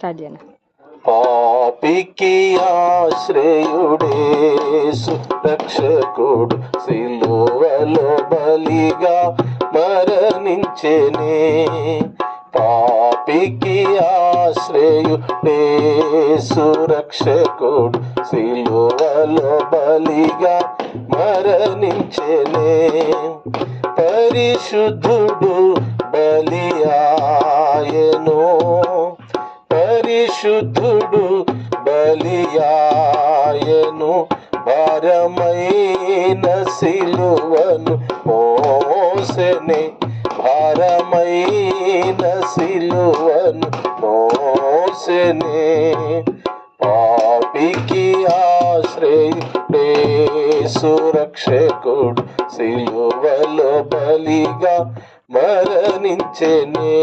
Start చేయను. పాపికి ఆశ్రయుడేసు రక్షకుడు సిలువలో బలిగా మరణించెనే. పాపికి ఆశ్రయుడేసు రక్షకుడు సిలువలో బలిగా మరణించెనే. పరిశుద్ధుడు బలియాయను, పరిశుద్ధుడు బలియాయను, భారమైన సిలువను మోసెనే, భారమైన సిలువను మోసెనే. పాపికి ఆశ్రయుడేసు రక్షకుడు సిలువలో బలిగా మరణించెనే.